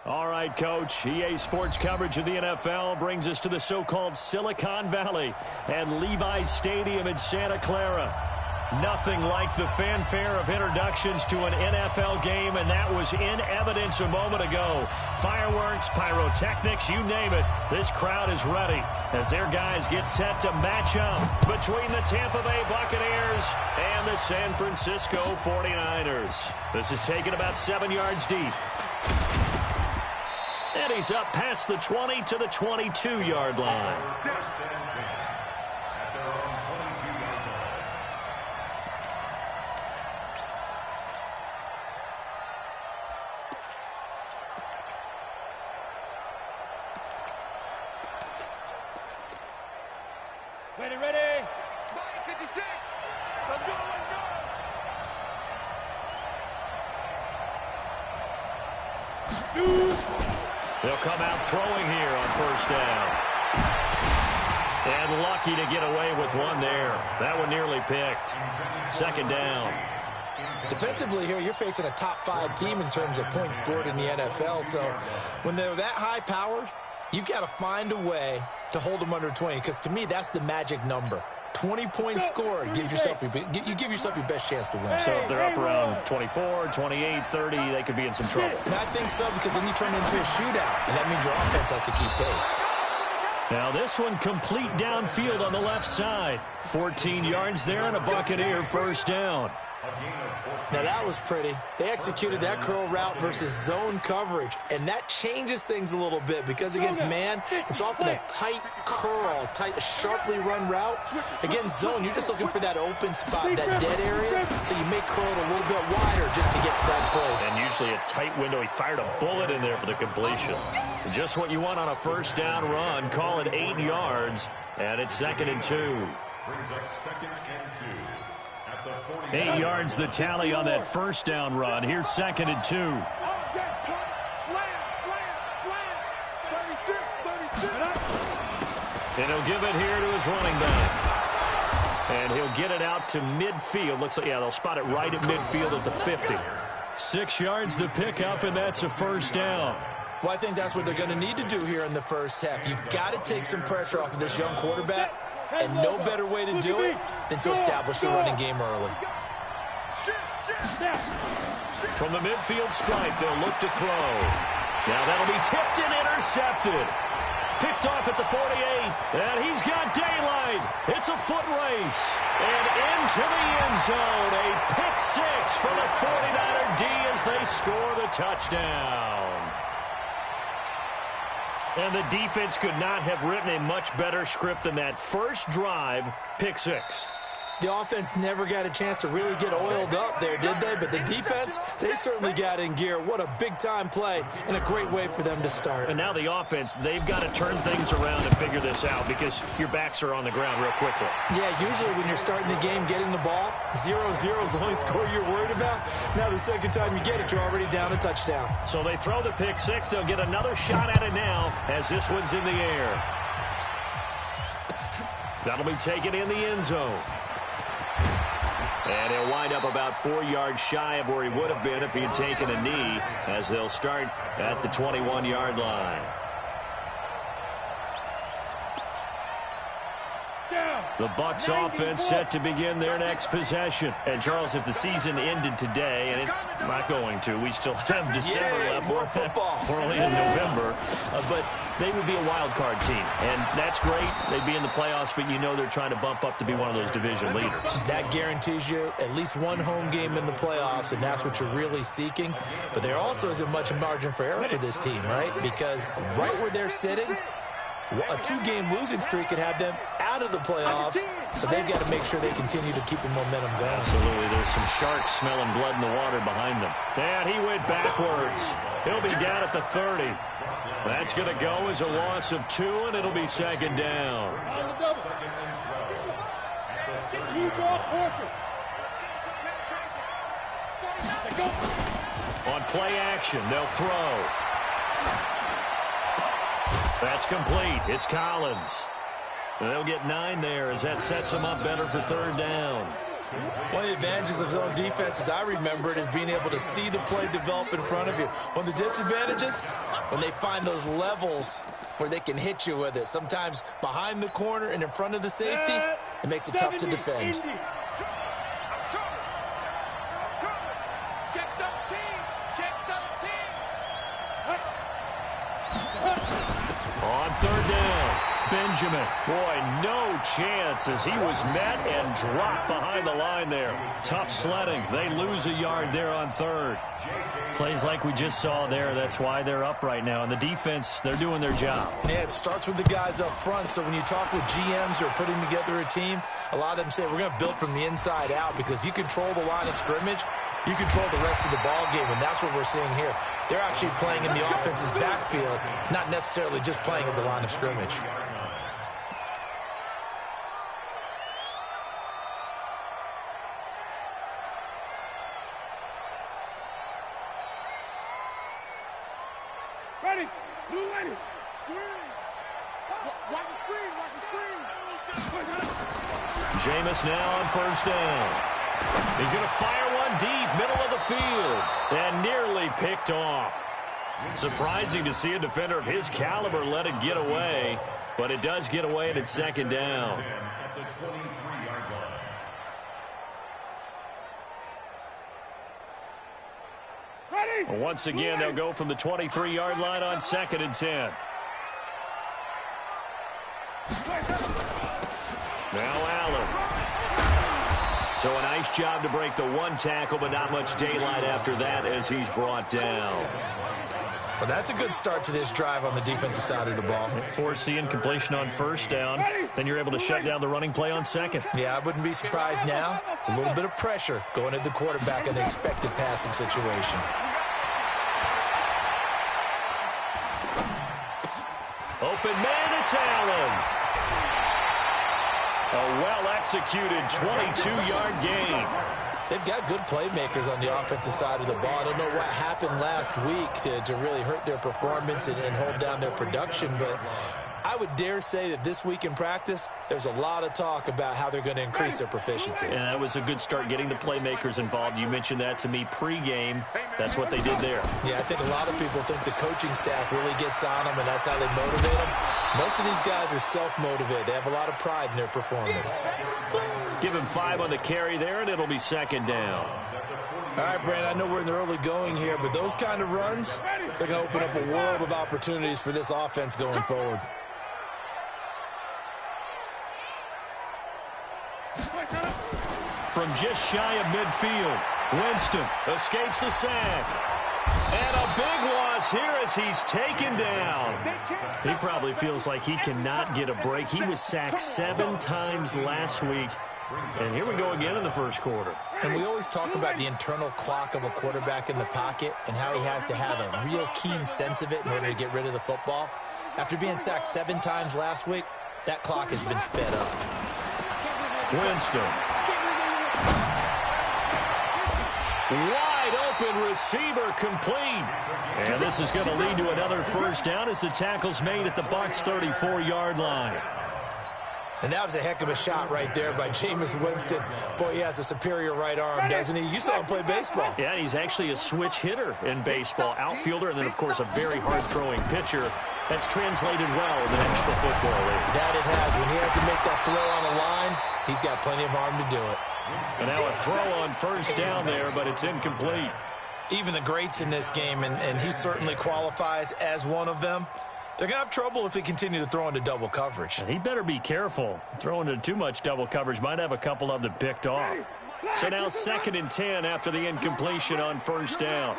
All right, Coach. EA Sports coverage of the NFL brings us to the so-called Silicon Valley and Levi's Stadium in Santa Clara. Nothing like the fanfare of introductions to an NFL game, and that was in evidence a moment ago. Fireworks, pyrotechnics, you name it. This crowd is ready as their guys get set to match up between the Tampa Bay Buccaneers and the San Francisco 49ers. This is taken about 7 yards deep. And he's up past the 20 to the 22-yard line. Ready. Spike 56. Let's go. They'll come out throwing here on first down. And lucky to get away with one there. That one nearly picked. Second down. Defensively here, you're facing a top-5 team in terms of points scored in the NFL. So when they're that high-powered, you've got to find a way to hold them under 20. Because to me, that's the magic number. 20 points scored, you give yourself your best chance to win. So if they're up around 24, 28, 30, they could be in some trouble. And I think so, because then you turn it into a shootout, and that means your offense has to keep pace. Now this one complete downfield on the left side. 14 yards there and a Buccaneer first down. Now that was pretty. They executed that curl route versus zone coverage, and that changes things a little bit because against man, it's often a tight curl, sharply run route. Against zone, you're just looking for that open spot, that dead area, so you make curl a little bit wider just to get to that place. And usually a tight window. He fired a bullet in there for the completion. Just what you want on a first down run. Call it 8 yards, and it's 2nd and 2. Brings up 2nd and 2. 8 yards the tally on that first down run. Here's 2nd and 2. And he'll give it here to his running back. And he'll get it out to midfield. Looks like, yeah, they'll spot it right at midfield at the 50. 6 yards the pickup, and that's a first down. Well, I think that's what they're going to need to do here in the first half. You've got to take some pressure off of this young quarterback, and no better way to do it than to establish the running game early. From the midfield stripe, they'll look to throw. Now that'll be tipped and intercepted. Picked off at the 48, and he's got daylight. It's a foot race. And into the end zone, a pick six for the 49er D as they score the touchdown. And the defense could not have written a much better script than that first drive, pick six. The offense never got a chance to really get oiled up there, did they? But the defense, they certainly got in gear. What a big-time play and a great way for them to start. And now the offense, they've got to turn things around and figure this out because your backs are on the ground real quickly. Yeah, usually when you're starting the game, getting the ball, 0-0 is the only score you're worried about. Now the second time you get it, you're already down a touchdown. So they throw the pick six. They'll get another shot at it now as this one's in the air. That'll be taken in the end zone. And he'll wind up about 4 yards shy of where he would have been if he had taken a knee, as they'll start at the 21-yard line. The Bucs offense set to begin their next possession. And, Charles, if the season ended today, and it's not going to, we still have December left. More football. We're only in November. But they would be a wild card team. And that's great. They'd be in the playoffs, but you know they're trying to bump up to be one of those division leaders. That guarantees you at least one home game in the playoffs, and that's what you're really seeking. But there also isn't much margin for error for this team, right? Because right where they're sitting, a two-game losing streak could have them out of the playoffs, so they've got to make sure they continue to keep the momentum going. Absolutely. There's some sharks smelling blood in the water behind them. And he went backwards. He'll be down at the 30. That's going to go as a loss of 2, and it'll be second down. On play action, they'll throw. That's complete. It's Collins. They'll get 9 there as that sets them up better for third down. One of the advantages of zone defense, as I remember it, is being able to see the play develop in front of you. One of the disadvantages, when they find those levels where they can hit you with it, sometimes behind the corner and in front of the safety, it makes it tough to defend. On third down, Benjamin. Boy, no chance as he was met and dropped behind the line there. Tough sledding. They lose a yard there on third. Plays like we just saw there. That's why they're up right now. And the defense, they're doing their job. Yeah, it starts with the guys up front. So when you talk with GMs who are putting together a team, a lot of them say we're going to build from the inside out, because if you control the line of scrimmage, you control the rest of the ball game, and that's what we're seeing here. They're actually playing in the offense's backfield, not necessarily just playing at the line of scrimmage. Ready? Blue ready. Squeeze. Watch the screen. Watch the screen. Jameis now on first down. He's going to fire one deep, middle of the field, and nearly picked off. Surprising to see a defender of his caliber let it get away, but it does get away at its second down. Ready? Once again, they'll go from the 23-yard line on 2nd and 10. Now Allen. So a nice job to break the one tackle, but not much daylight after that as he's brought down. Well, that's a good start to this drive on the defensive side of the ball. Force the incompletion on first down. Then you're able to shut down the running play on second. Yeah, I wouldn't be surprised now. A little bit of pressure going at the quarterback in the expected passing situation. Open man, it's Allen. A well-executed 22-yard gain. They've got good playmakers on the offensive side of the ball. I don't know what happened last week to really hurt their performance and hold down their production, but I would dare say that this week in practice, there's a lot of talk about how they're going to increase their proficiency. And that was a good start getting the playmakers involved. You mentioned that to me pregame. That's what they did there. Yeah, I think a lot of people think the coaching staff really gets on them, and that's how they motivate them. Most of these guys are self-motivated. They have a lot of pride in their performance. Give him 5 on the carry there, and it'll be second down. All right, Brandon, I know we're in the early going here, but those kind of runs, they're going to open up a world of opportunities for this offense going forward. From just shy of midfield, Winston escapes the sack. And a big loss here as he's taken down. He probably feels like he cannot get a break. He was sacked 7 times last week. And here we go again in the first quarter. And we always talk about the internal clock of a quarterback in the pocket and how he has to have a real keen sense of it in order to get rid of the football. After being sacked 7 times last week, that clock has been sped up. Winston. Wide open receiver complete. And this is going to lead to another first down as the tackle's made at the Bucs 34-yard line. And that was a heck of a shot right there by Jameis Winston. Boy, he has a superior right arm, doesn't he? You saw him play baseball. Yeah, he's actually a switch hitter in baseball. Outfielder, and then, of course, a very hard-throwing pitcher. That's translated well in the National Football League. That it has. When he has to make that throw on the line, he's got plenty of arm to do it. And now a throw on first down there, but it's incomplete. Even the greats in this game, and he certainly qualifies as one of them, they're going to have trouble if they continue to throw into double coverage. And he better be careful. Throwing into too much double coverage might have a couple of them picked off. So now 2nd and 10 after the incompletion on first down.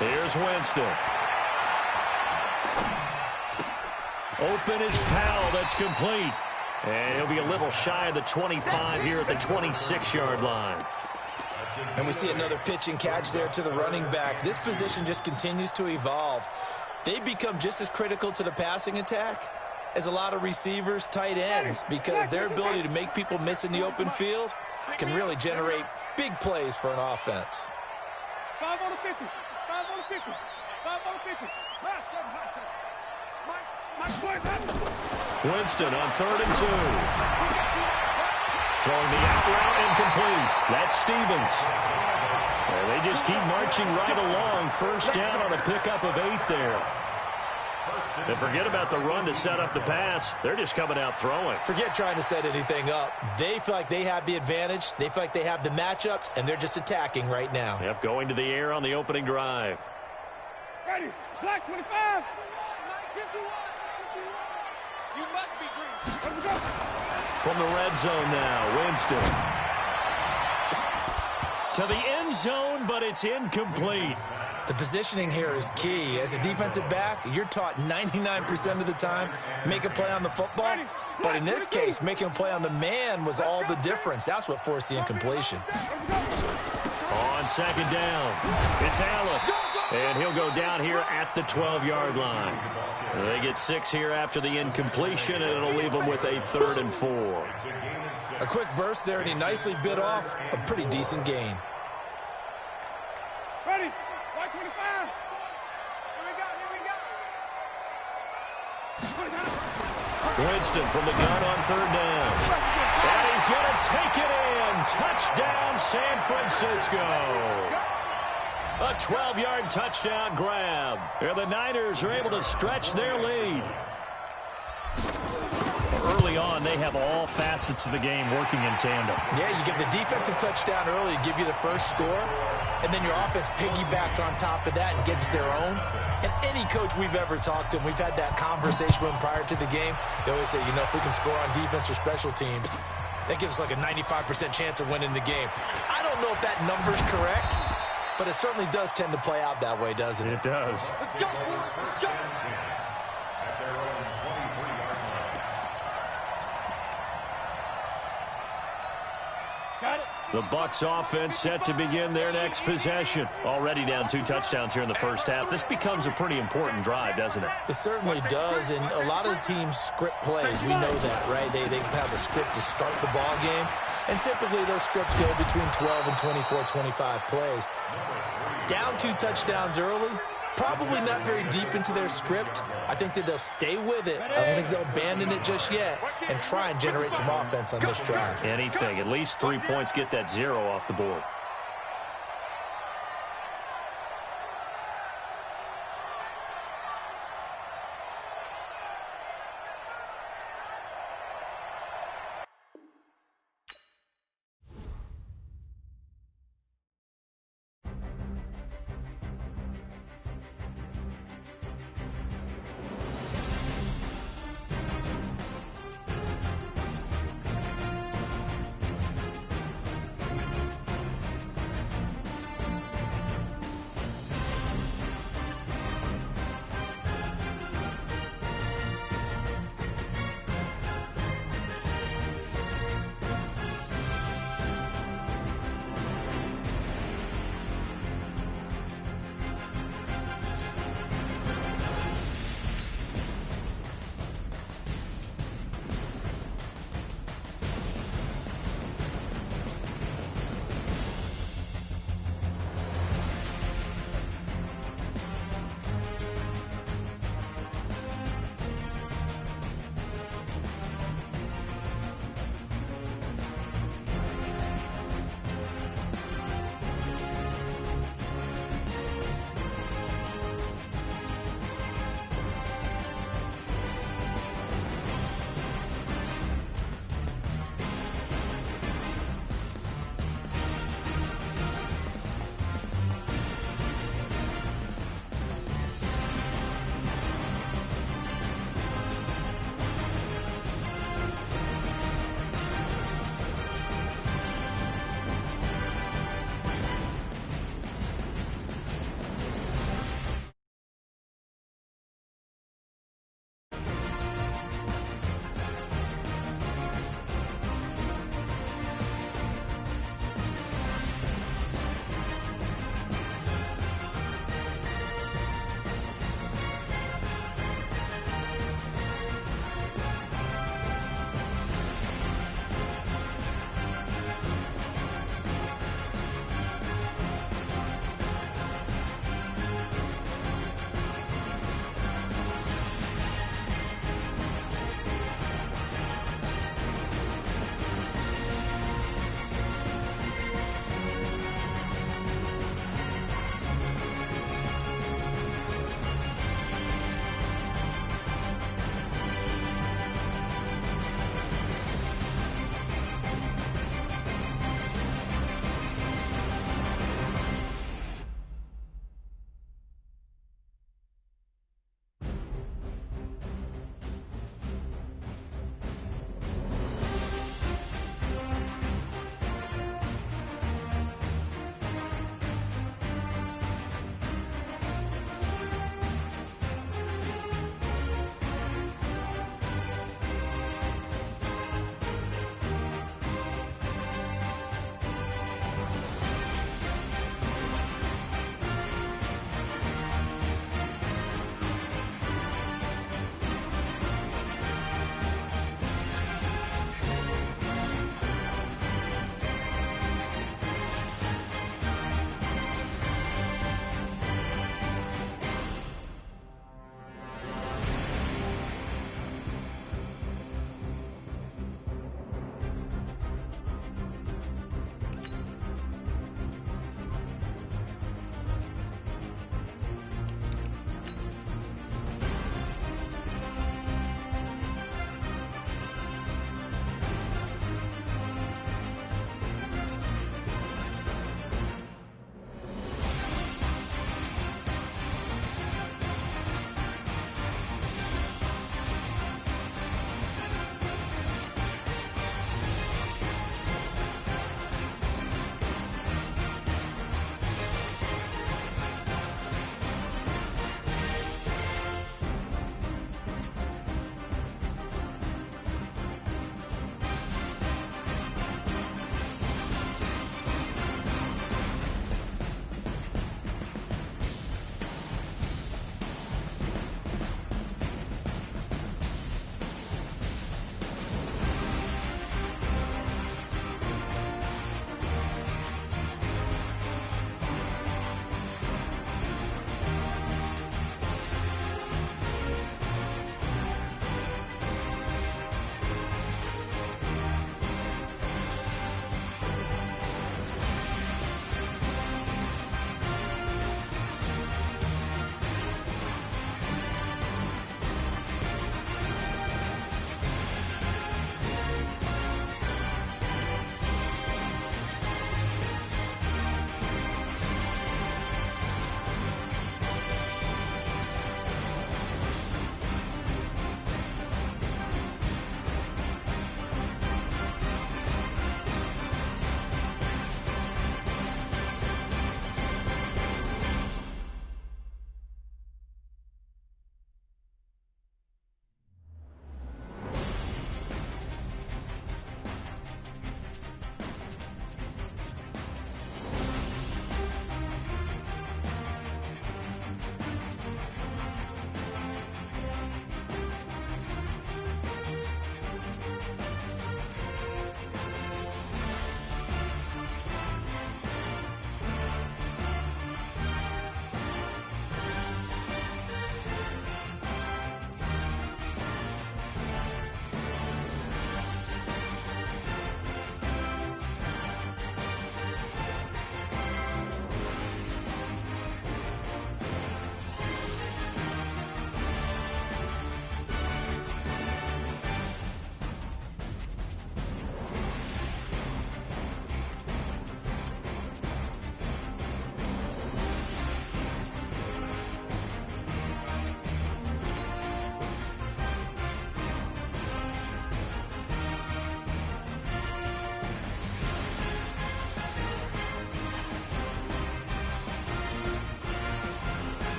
Here's Winston. Open is Powell. That's complete. And he'll be a little shy of the 25 here at the 26-yard line. And we see another pitch and catch there to the running back. This position just continues to evolve. They become just as critical to the passing attack as a lot of receivers, tight ends, because their ability to make people miss in the open field can really generate big plays for an offense. 5 on the 50. 5 on the 50. 5 on the 50. Winston on 3rd and 2. Throwing the out route incomplete. That's Stevens. And they just keep marching right along. First down on a pickup of 8 there. And forget about the run to set up the pass. They're just coming out throwing. Forget trying to set anything up. They feel like they have the advantage. They feel like they have the matchups, and they're just attacking right now. Yep, going to the air on the opening drive. Ready. Black 25. You must be dreaming. Let's go. From the red zone now, Winston. To the end zone, but it's incomplete. The positioning here is key. As a defensive back, you're taught 99% of the time, make a play on the football. But in this case, making a play on the man was all the difference. That's what forced the incompletion. On second down, it's Allen. And he'll go down here at the 12-yard line. They get 6 here after the incompletion, and it'll leave them with a 3rd and 4. A quick burst there, and he nicely bit off a pretty decent gain. Ready. Black 25. Here we go. Winston from the gun on 3rd down. And he's going to take it in. Touchdown, San Francisco. A 12-yard touchdown grab. And the Niners are able to stretch their lead. Early on, they have all facets of the game working in tandem. Yeah, you get the defensive touchdown early, give you the first score, and then your offense piggybacks on top of that and gets their own. And any coach we've ever talked to, and we've had that conversation with them prior to the game, they always say, you know, if we can score on defense or special teams, that gives us like a 95% chance of winning the game. I don't know if that number's correct, but it certainly does tend to play out that way, doesn't it? It does. Let's go. Let's go. Got it. The Bucs offense set to begin their next possession. Already down 2 touchdowns here in the first half. This becomes a pretty important drive, doesn't it? It certainly does, and a lot of the teams script plays. We know that, right? They have a script to start the ball game, and typically those scripts go between 12 and 24, 25 plays. Down 2 touchdowns early, probably not very deep into their script. I think that they'll stay with it. I don't think they'll abandon it just yet and try and generate some offense on this drive. Anything. At least 3 points, get that 0 off the board.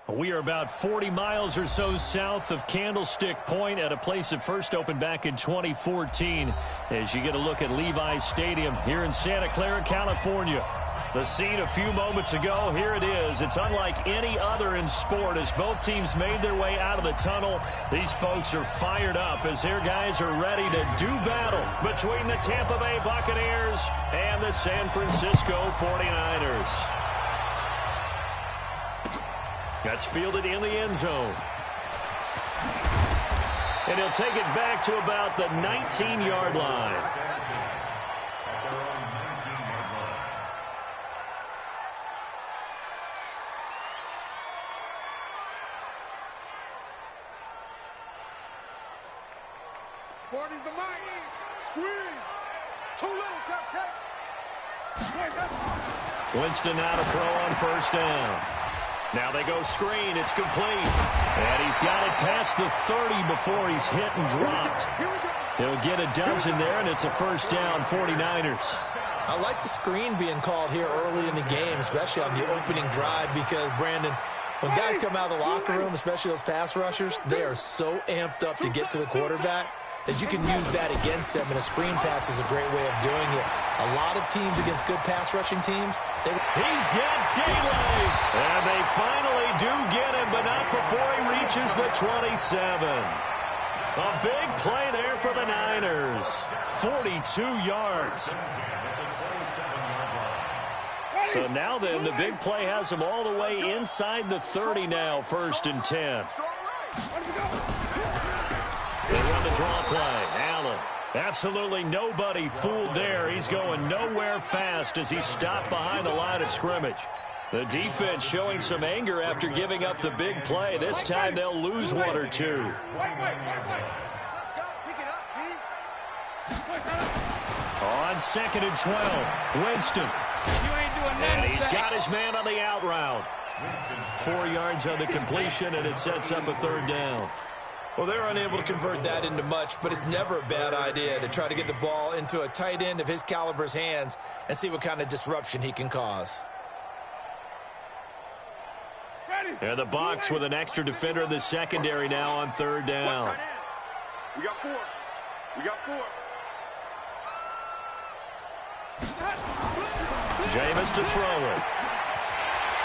We are about 40 miles or so south of Candlestick Point at a place that first opened back in 2014 as you get a look at Levi's Stadium here in Santa Clara, California. The scene a few moments ago, here it is. It's unlike any other in sport as both teams made their way out of the tunnel. These folks are fired up as their guys are ready to do battle between the Tampa Bay Buccaneers and the San Francisco 49ers. That's fielded in the end zone. And he'll take it back to about the 19-yard line. The Mighties. Squeeze. Too little, cupcake. Winston now to throw on first down. Now they go screen. It's complete. And he's got it past the 30 before he's hit and dropped. He'll get a dozen there, and it's a first down, 49ers. I like the screen being called here early in the game, especially on the opening drive, because, Brandon, when guys come out of the locker room, especially those pass rushers, they are so amped up to get to the quarterback that you can use that against them, and a screen pass is a great way of doing it. A lot of teams against good pass rushing teams. He's got daylight, and they finally do get him, but not before he reaches the 27. A big play there for the Niners. 42 yards. So now then, the big play has him all the way inside the 30 now, 1st and 10. They run the draw play. Allen. Absolutely nobody fooled there. He's going nowhere fast as he's stopped behind the line of scrimmage. The defense showing some anger after giving up the big play. This time they'll lose one or two. On 2nd and 12, Winston. And he's got his man on the out route. 4 yards on the completion, and it sets up a 3rd down. Well, they're unable to convert that into much, but it's never a bad idea to try to get the ball into a tight end of his caliber's hands and see what kind of disruption he can cause. And the Bucs with an extra defender in the secondary now on 3rd down. We got 4. We got 4. Jameis to throw it.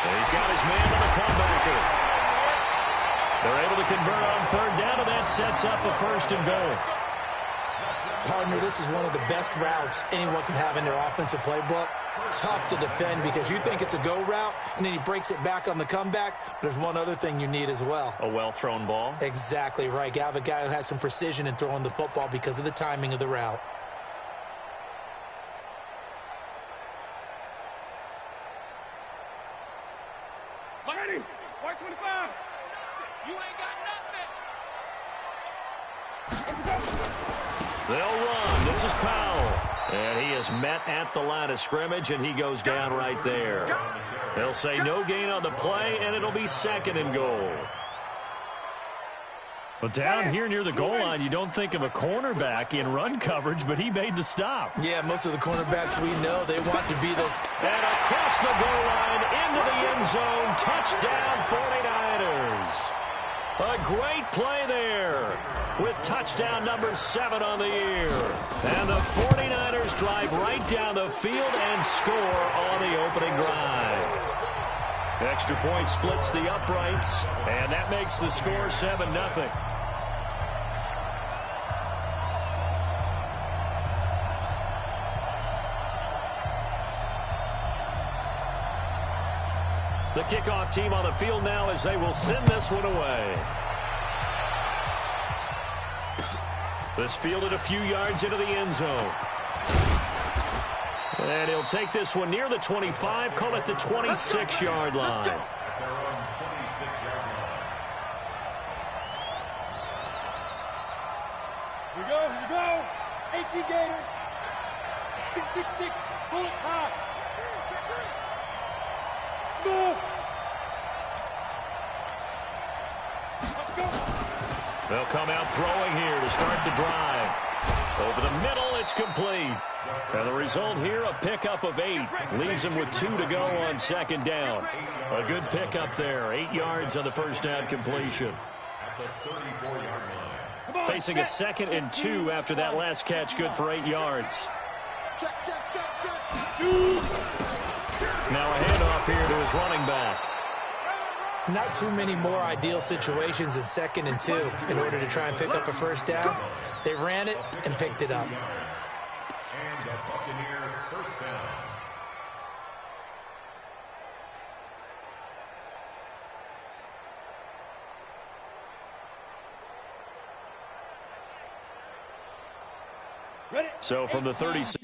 And he's got his man on the comebacker. They're able to convert on 3rd down, and that sets up a 1st and goal. Partner, this is one of the best routes anyone could have in their offensive playbook. Tough to defend because you think it's a go route, and then he breaks it back on the comeback. There's one other thing you need as well. A well-thrown ball. Exactly right. You have a guy who has some precision in throwing the football because of the timing of the route. Ready? White 25. You ain't got nothing. They'll run. This is Powell. And he is met at the line of scrimmage, and he goes down right there. They'll say no gain on the play, and it'll be 2nd and goal. But down here near the goal line, you don't think of a cornerback in run coverage, but he made the stop. Yeah, most of the cornerbacks we know, they want to be those. And across the goal line, into the end zone, touchdown 49ers. A great play there with touchdown number 7 on the year. And the 49ers drive right down the field and score on the opening drive. Extra point splits the uprights, and that makes the score 7-0. The kickoff team on the field now as they will send this one away. This fielded a few yards into the end zone. And he'll take this one near the 25, call it the 26-yard line. Here we go. 18 Gators. 6-6, bullet high. Small. Let's go. They'll come out throwing here to start the drive. Over the middle, it's complete. And the result here, a pickup of 8. Leaves him with 2 to go on second down. A good pickup there. 8 yards on the first down completion. Facing a 2nd and 2 after that last catch, good for 8 yards. Now a handoff here to his running back. Not too many more ideal situations in 2nd and 2 in order to try and pick up a first down. They ran it and picked it up. And the Buccaneer first down. So from the 36.